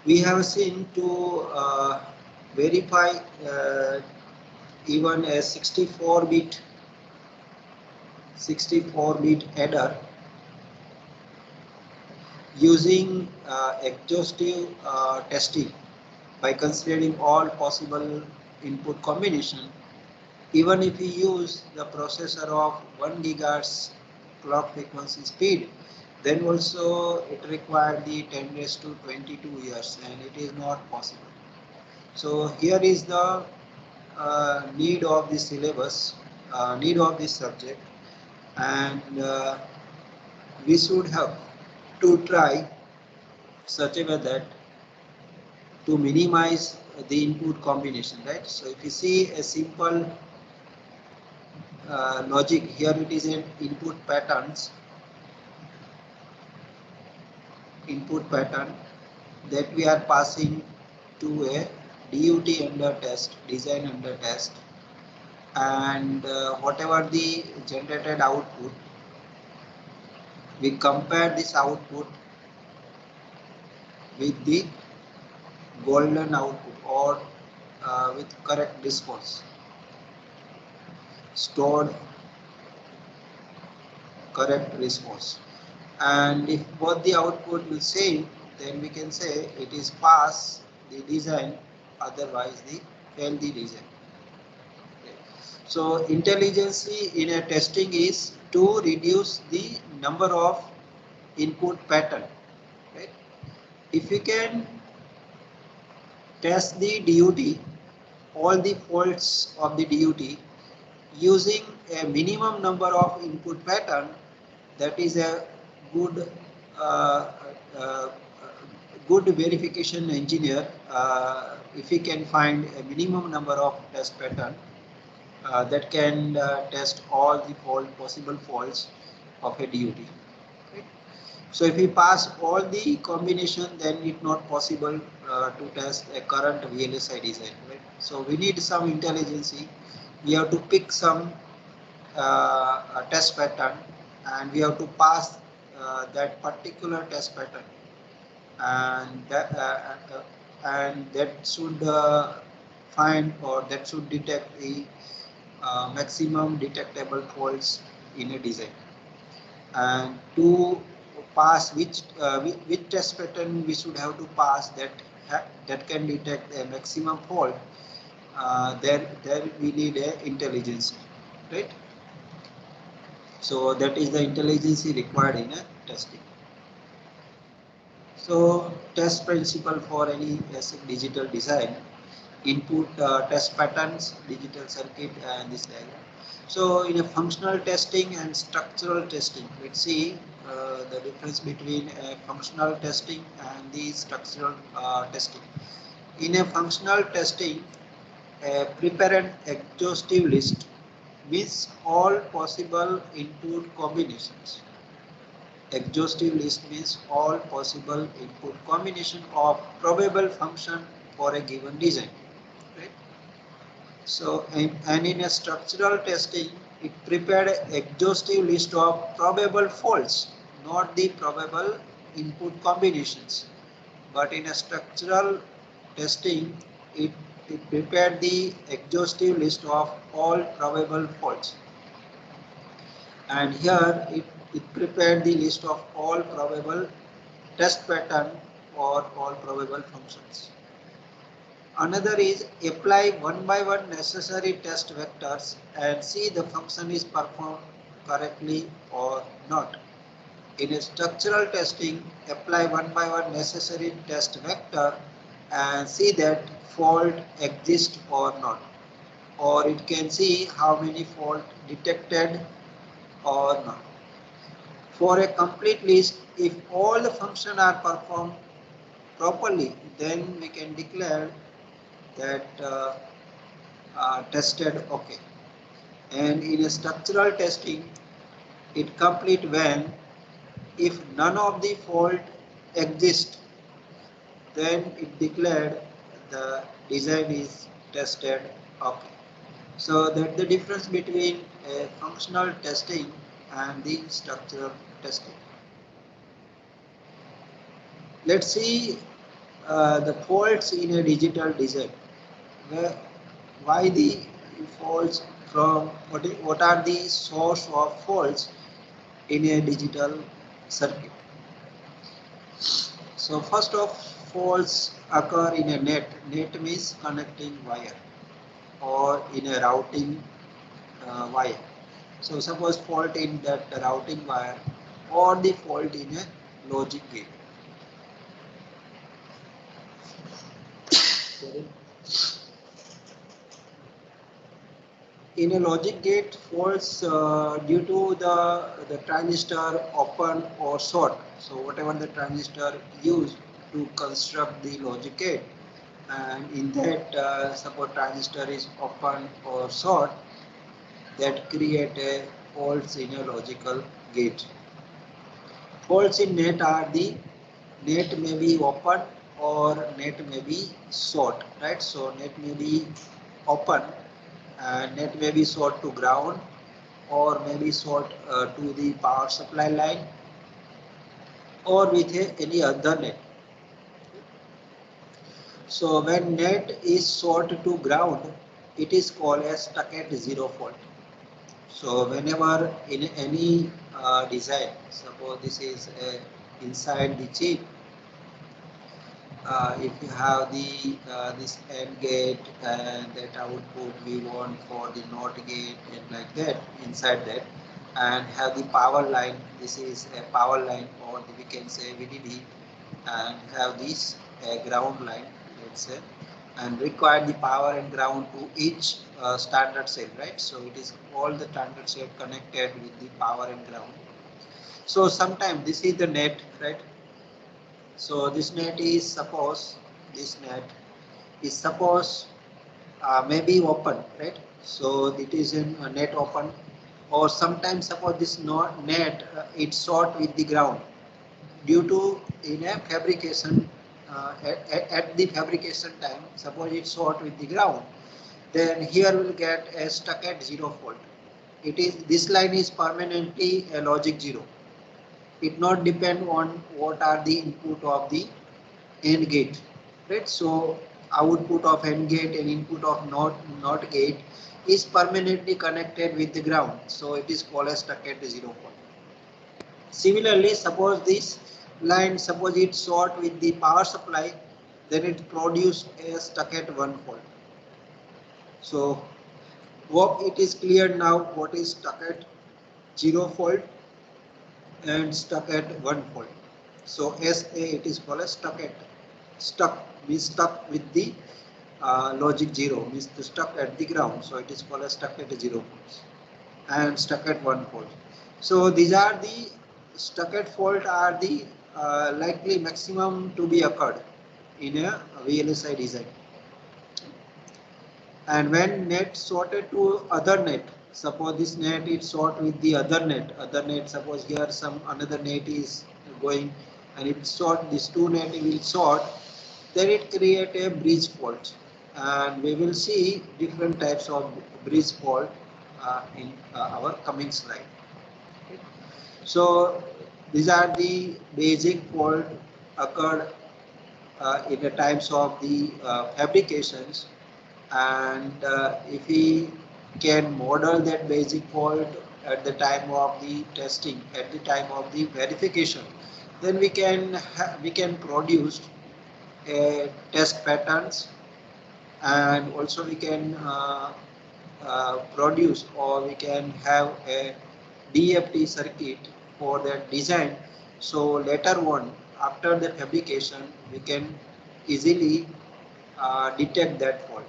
We have seen to verify even a 64-bit adder using exhaustive testing by considering all possible input combination. Even if we use the processor of 1 gigahertz clock frequency speed, then also it requires the 10 raised to 22 years, and it is not possible. So here is the need of the syllabus, need of this subject, and we should have to try such a way that to minimize the input combination, right? So if you see a simple logic, here it is an input pattern that we are passing to a DUT under test, design under test, and whatever the generated output, we compare this output with the golden output or with correct response, stored correct response. And if both the output will same, then we can say it is pass the design, otherwise the fail the design. Okay. So intelligence in a testing is to reduce the number of input pattern. Right? If we can test the DUT, all the faults of the DUT using a minimum number of input pattern, that is a good uh, uh, good verification engineer. If he can find a minimum number of test pattern that can test all the possible faults of a DUT. Right? So if we pass all the combination, then it's not possible to test a current VLSI design. Right? So we need some intelligence. We have to pick some test pattern, and we have to pass that particular test pattern, and that should find, or that should detect the maximum detectable faults in a design. And to pass which test pattern we should have to pass that can detect a maximum fault, there we need a intelligence, right? So that is the intelligence required in a testing. So test principle for any basic digital design: input test patterns, digital circuit, and this diagram. So in a functional testing and structural testing, let's see the difference between functional testing and the structural testing. In a functional testing, prepare an exhaustive list means all possible input combinations. Exhaustive list means all possible input combination of probable function for a given design. Right? So, and in a structural testing, it prepared an exhaustive list of probable faults, not the probable input combinations. But in a structural testing, it, it prepared the exhaustive list of all probable faults. And here it prepared the list of all probable test pattern or all probable functions. Another is apply one by one necessary test vectors and see the function is performed correctly or not. In a structural testing, apply one by one necessary test vector and see that fault exists or not. Or it can see how many fault detected or not. For a complete list, if all the functions are performed properly, then we can declare that tested okay. And in a structural testing, it complete when if none of the fault exist, then it declared the design is tested okay. So that's the difference between a functional testing and the structural testing. Let's see the faults in a digital design. Where, why the faults from what are the source of faults in a digital circuit? So first of faults occur in a net. Net means connecting wire or in a routing wire. So suppose fault in that routing wire or the fault in a logic gate. Sorry. In a logic gate, faults due to the transistor open or short. So whatever the transistor used to construct the logic gate, and in that suppose transistor is open or short, that create a faults in a logical gate. Faults in net are the net may be open or net may be short, right? So net may be open and net may be short to ground or maybe short to the power supply line or with any other net. So when net is short to ground, it is called as stuck at zero fault. So whenever in any design, suppose this is inside the chip, if you have the this AND gate and that output we want for the NOT gate and like that inside that, and have the power line, this is a power line or we can say VDD, and have this ground line, let's say, and require the power and ground to each standard cell, right? So it is all the standard cell connected with the power and ground. So sometimes this is the net, right? So this net is suppose maybe open, right? So it is in a net open, or sometimes suppose this net it's short with the ground due to in a fabrication at the fabrication time. Suppose it's short with the ground, then here we'll get a stuck at zero fault. It is this line is permanently a logic zero. It not depend on what are the input of the AND gate, right? So output of AND gate and input of NOT gate is permanently connected with the ground, so it is called as stuck at 0 volt. Similarly, suppose this line, suppose it's short with the power supply, then it produce a stuck at 1 volt. So hope it is clear now what is stuck at 0 volt and stuck at 1 volt. So SA it is called as stuck means stuck with the logic 0 means stuck at the ground, so it is called as stuck at 0 volts, and stuck at 1 volt. So these are the stuck at fault are the likely maximum to be occurred in a VLSI design. And when net sorted to other net, suppose this net is short with the other net, suppose here some another net is going and it's short, this two net will short, then it create a bridge fault, and we will see different types of bridge fault in our coming slide. Okay. So these are the basic fault occurred in the times of the fabrications, and if we can model that basic fault at the time of the testing, at the time of the verification, then we can produce test patterns, and also we can produce or we can have a DFT circuit for that design. So later on, after the fabrication, we can easily detect that fault,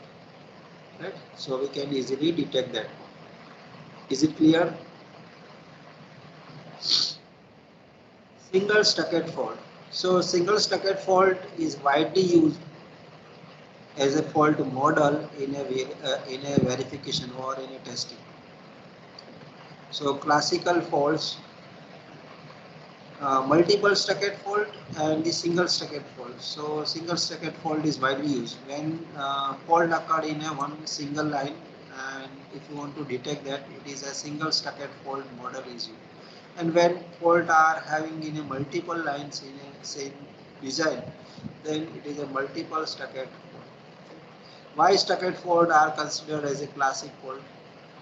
right? So we can easily detect that fault. Is it clear? Single stuck-at fault. So single stuck-at fault is widely used as a fault model in a verification or in a testing. So classical faults, multiple stuck-at fault and the single stuck-at fault. So single stuck-at fault is widely used when fault occurred in a one single line, and if you want to detect that, it is a single stuck-at fault model is used. And when fault are having in a multiple lines in a same design, then it is a multiple stucked fault. Why stucked fault are considered as a classic fault?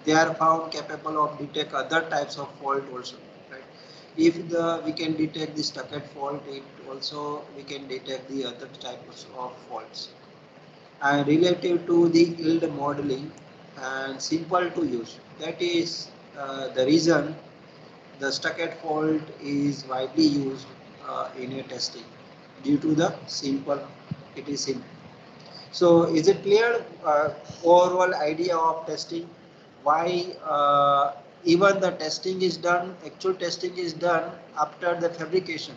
They are found capable of detect other types of fault also. Right? If we can detect the stucked fault, it also we can detect the other types of faults. And relative to the yield modeling and simple to use. That is the reason the stucked fault is widely used in a testing due to the simple. It is simple. So is it clear overall idea of testing? Why even the testing is done, actual testing is done after the fabrication.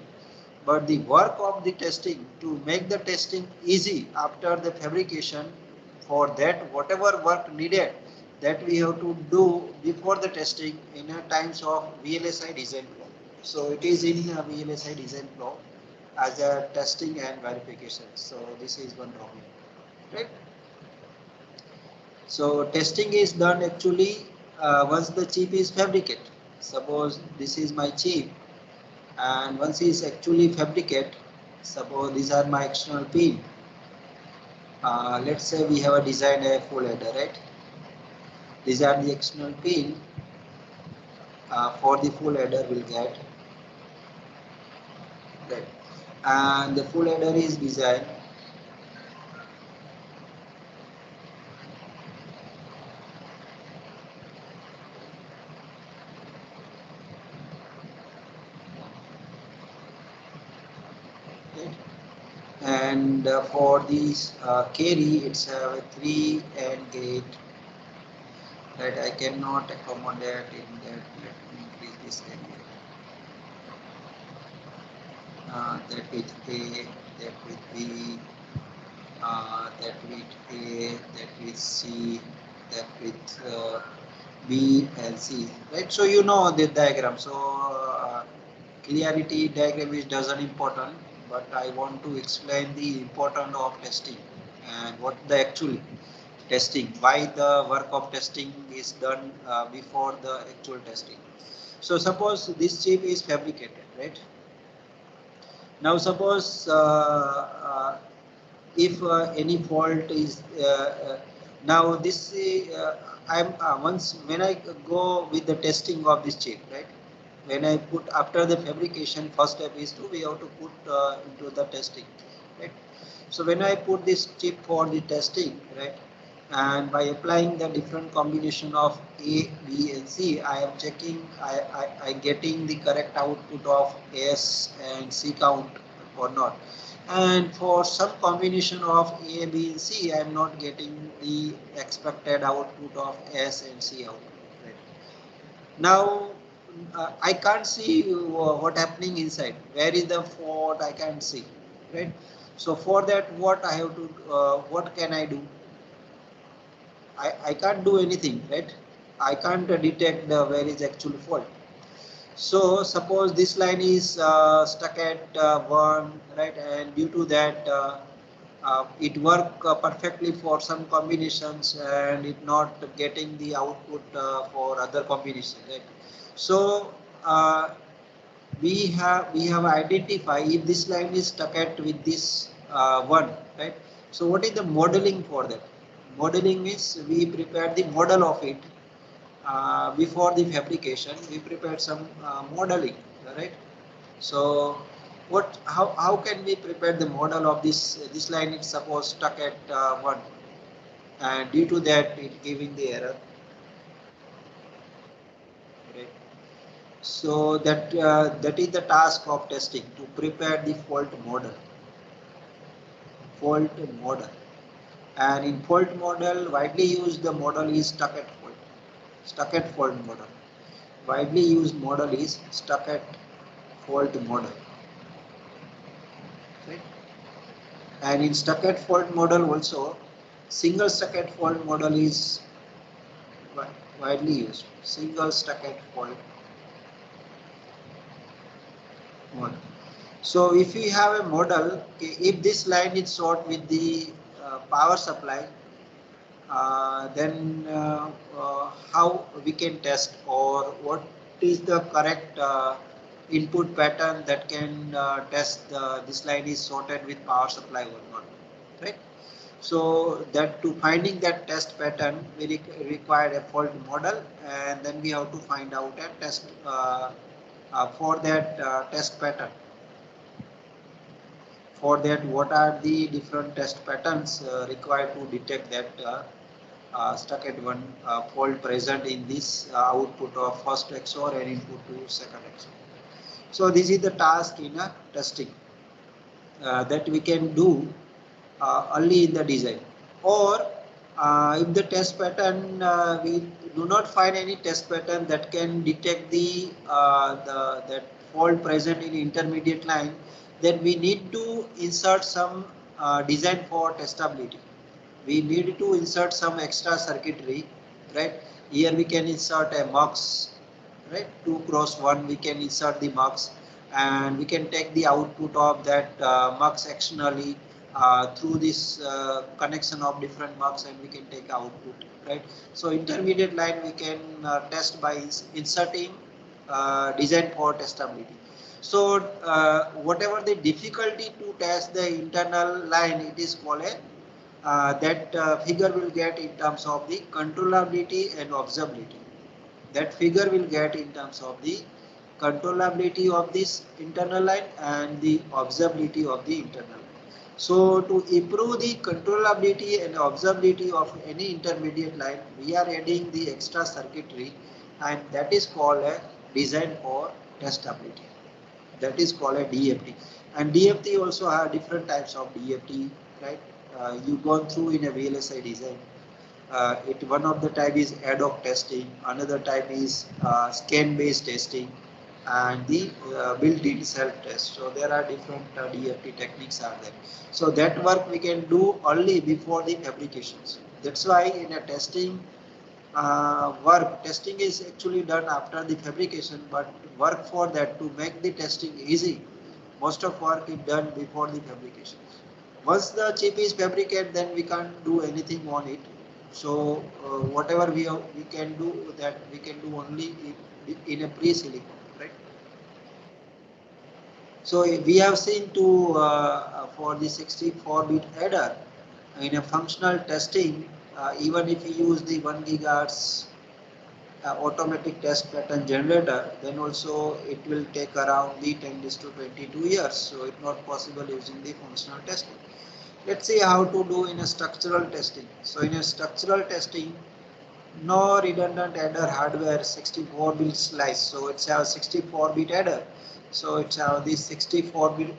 But the work of the testing to make the testing easy after the fabrication, for that whatever work needed that we have to do before the testing in a times of VLSI design flow. So it is in VLSI design flow as a testing and verification. So this is one topic. Right. So testing is done actually once the chip is fabricated. Suppose this is my chip, and once it is actually fabricated, suppose these are my external pin. Let's say we have a design a full header, right? These are the external pin for the full header will get, right? And the full header is designed. Right? And for this carry, it's have a 3 AND gate. Right, I cannot accommodate in that. Let me increase this area. That with A, that with B, that with A, that with C, that with B and C. Right, so you know the diagram. So clarity diagram is doesn't important, but I want to explain the importance of testing and what the actual testing, why the work of testing is done before the actual testing. So suppose this chip is fabricated, right? Now suppose if any fault is now this I'm once when I go with the testing of this chip, right? When I put after the fabrication, first step is to we have to put into the testing, right? So when I put this chip for the testing, right, and by applying the different combination of A, B and C, I am checking, I getting the correct output of S and C count or not. And for some combination of A, B and C, I am not getting the expected output of S and C output. Right? Now, I can't see what happening inside. Where is the fault? I can't see, right? So for that, what I have to, what can I do? I can't do anything, right? I can't detect where is actual fault. So suppose this line is stuck at 1, right? And due to that, it work perfectly for some combinations and it not getting the output for other combinations, right? So we have identified if this line is stuck at with this one, right? So what is the modeling for that? Modeling means we prepare the model of it before the fabrication. We prepared some modeling, right? So how can we prepare the model of this line is suppose stuck at 1 and due to that it giving the error, right? So that is the task of testing, to prepare the fault model. And in fault model, widely used the model is stuck at fault model. Widely used model is stuck at fault model, right? And in stuck at fault model also, single stuck at fault model is widely used. Single stuck at fault model. So if we have a model, okay, if this line is short with the power supply, then how we can test, or what is the correct input pattern that can test this line is sorted with power supply or not, right? So that to finding that test pattern, we require a fault model, and then we have to find out a test for that test pattern. For that, what are the different test patterns required to detect that stuck at one fault present in this output of first XOR and input to second XOR. So this is the task in a testing that we can do early in the design. Or if the test pattern, we do not find any test pattern that can detect that fault present in intermediate line, then we need to insert some design for testability. We need to insert some extra circuitry, right? Here we can insert a mux, right? 2 cross 1, we can insert the mux, and we can take the output of that mux externally through this connection of different mux, and we can take output, right? So intermediate line we can test by inserting design for testability. So whatever the difficulty to test the internal line, it is called a that figure will get in terms of the controllability and observability. That figure will get in terms of the controllability of this internal line and the observability of the internal line. So to improve the controllability and observability of any intermediate line, we are adding the extra circuitry, and that is called a design for testability. That is called a DFT. And DFT also have different types of DFT, right? You gone through in a VLSI design. One of the type is ad hoc testing, another type is scan based testing, and the built-in self-test. So there are different DFT techniques are there. So that work we can do only before the fabrications. That's why in a testing testing is actually done after the fabrication, but work for that to make the testing easy, most of work is done before the fabrication. Once the chip is fabricated, then we can't do anything on it. So whatever we can do, that we can do only in a pre-silicon, right? So we have seen for the 64-bit adder in a functional testing, even if we use the 1 gigahertz automatic test pattern generator, then also it will take around the 10⁻22 years. So it's not possible using the functional testing. Let's see how to do in a structural testing. So in a structural testing, no redundant adder hardware 64-bit slice. So it's a 64-bit adder. So it's this 64-bit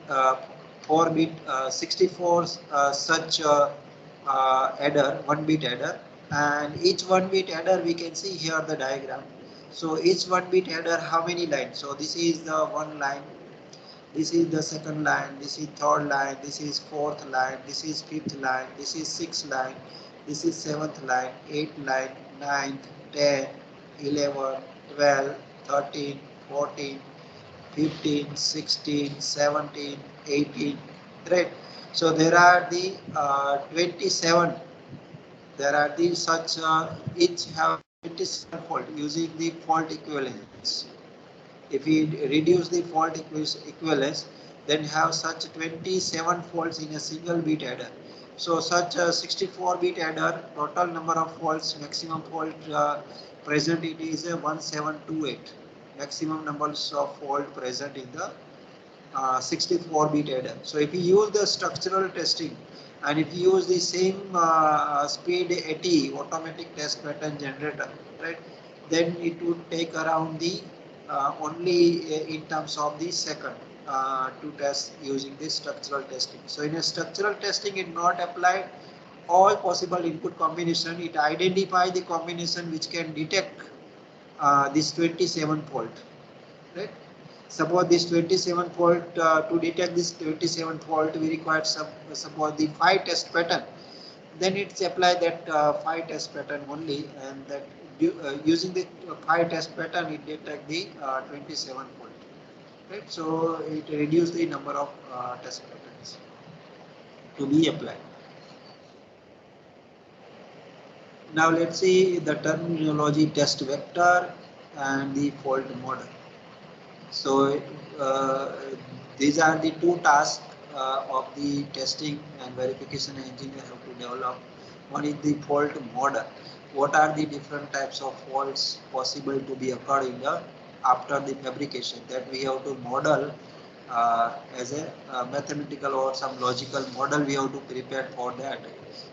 4-bit 64 such adder, 1-bit adder, and each 1-bit adder we can see here the diagram. So each 1-bit adder, how many lines? So this is the one line, this is the second line, this is third line, this is fourth line, this is fifth line, this is sixth line, this is seventh line, eighth line, ninth, 10, 11, 12, 13, 14, 15, 16, 17, 18, right? So there are the 27. There are the such each have 27 fault using the fault equivalence. If we reduce the fault equivalence, then have such 27 faults in a single bit adder. So such a 64-bit adder, total number of faults, maximum fault present, it is a 1728. Maximum numbers of fault present in the 64-bit adder. So if you use the structural testing, and if you use the same speed AT automatic test pattern generator, right, then it would take around the only in terms of the second to test using this structural testing. So in a structural testing, it not applied all possible input combination. It identify the combination which can detect this 27 fault, right? Suppose this 27 fault, to detect this 27 fault, we require suppose the 5 test pattern. Then it's apply that 5 test pattern only, and that using the 5 test pattern, it detect the 27 fault, right? So it reduce the number of test patterns to be applied. Now let's see the terminology test vector and the fault model. So these are the two tasks of the testing and verification engineer have to develop. One is the fault model. What are the different types of faults possible to be occurred in the after the fabrication, that we have to model as a mathematical or some logical model we have to prepare for that.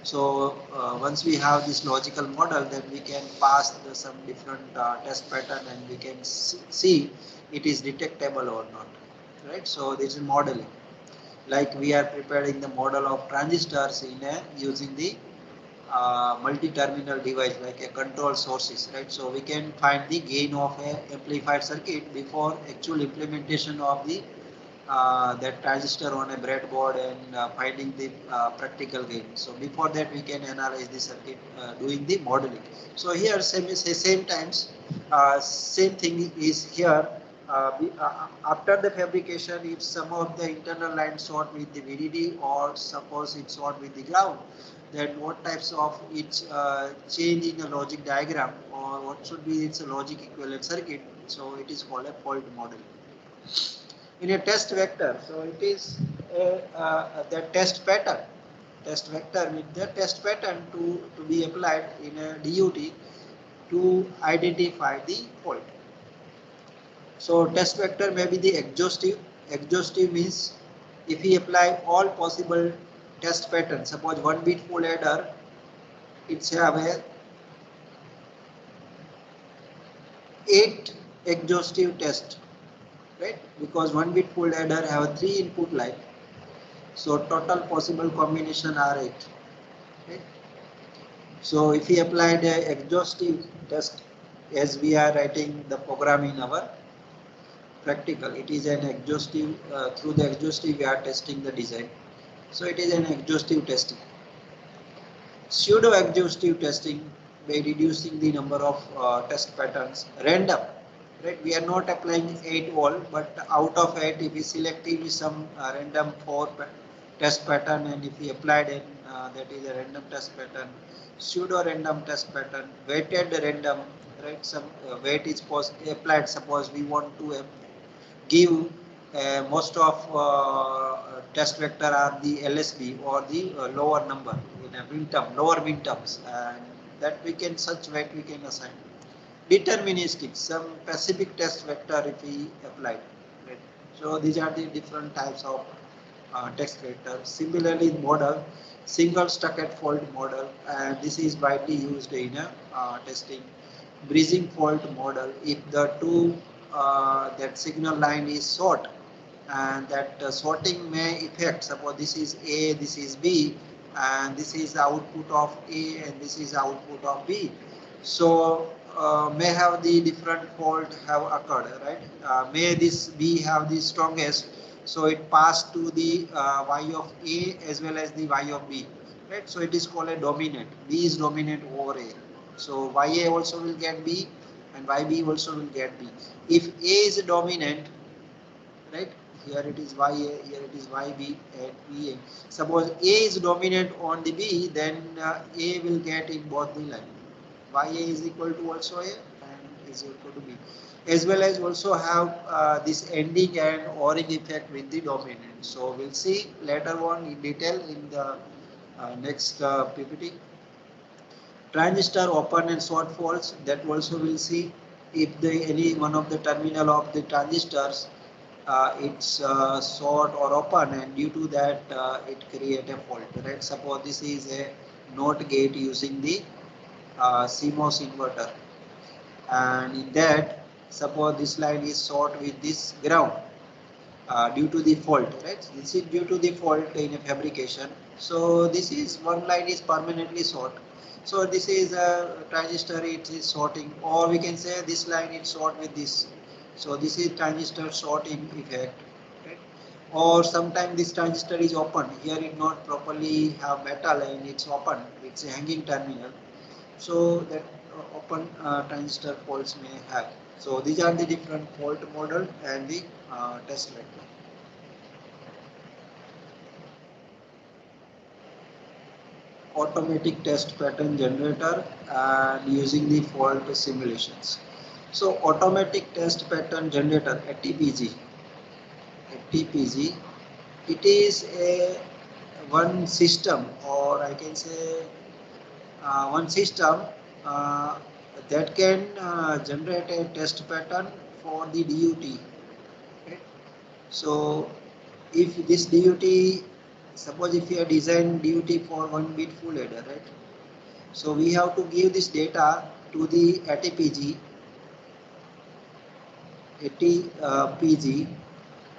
So once we have this logical model, then we can pass some different test pattern and we can see it is detectable or not, right? So this is modeling. Like we are preparing the model of transistors in a using the multi-terminal device like a control sources, right? So we can find the gain of a amplified circuit before actual implementation of the that transistor on a breadboard and finding the practical gain. So before that we can analyze the circuit doing the modeling. So here same times same thing is here. After the fabrication, if some of the internal lines short with the VDD or suppose it's short with the ground, then what types of its change in the logic diagram or what should be its logic equivalent circuit. So it is called a fault model in a test vector. So it is the test vector with the test pattern to be applied in a DUT to identify the fault. So test vector may be the exhaustive. Exhaustive means if we apply all possible test patterns, suppose 1-bit full adder, it's have a 8 exhaustive test, right? Because 1-bit full adder have a 3 input line. So total possible combination are 8. Right? So if we apply the exhaustive test as we are writing the program in our practical, it is an exhaustive, through the exhaustive we are testing the design. So it is an exhaustive testing. Pseudo exhaustive testing by reducing the number of test patterns. Random, right? We are not applying 8 all, but out of 8 if we selectively some random 4 test pattern, and if we applied it, that is a random test pattern. Pseudo random test pattern, weighted random, right? Some weight is applied. Suppose we want to give most of test vector are the LSB or the lower number in a min term, lower min terms, and that we can such weight we can assign. Deterministic, some specific test vector if we applied. Right? So these are the different types of test vector. Similarly, model, single stuck-at fault model, and this is widely used in a testing. Bridging fault model, if the two that signal line is short and that sorting may affect, suppose this is A, this is B, and this is output of A and this is output of B. So may have the different fault have occurred, right? May this B have the strongest, so it passed to the Y of A as well as the Y of B, right? So it is called a dominant. B is dominant over A. So YA also will get B and YB also will get B. If A is dominant, right? Here it is YA, here it is YB and BA. Suppose A is dominant on the B, then A will get in both the line. YA is equal to also A and is equal to B. As well as also have this ending and ORing effect with the dominant. So we'll see later on in detail in the next PPT. Transistor open and short faults, that also we'll see if the any one of the terminal of the transistors it's short or open, and due to that it create a fault, right? Suppose this is a NOT gate using the CMOS inverter, and in that suppose this line is short with this ground due to the fault, right? This is due to the fault in a fabrication. So this is one line is permanently short. So this is a transistor, it is shorting, or we can say this line is short with this. So this is transistor shorting effect, right? Or sometimes this transistor is open. Here it not properly have metal and it's open. It's a hanging terminal. So that open transistor faults may have. So these are the different fault model and the test vector. Automatic test pattern generator and using the fault simulations. So automatic test pattern generator, ATPG, it is a one system, or I can say one system uh, that can generate a test pattern for the DUT. Okay. So if this DUT, suppose if you have designed DUT for 1 bit full adder, right? So we have to give this data to the ATPG,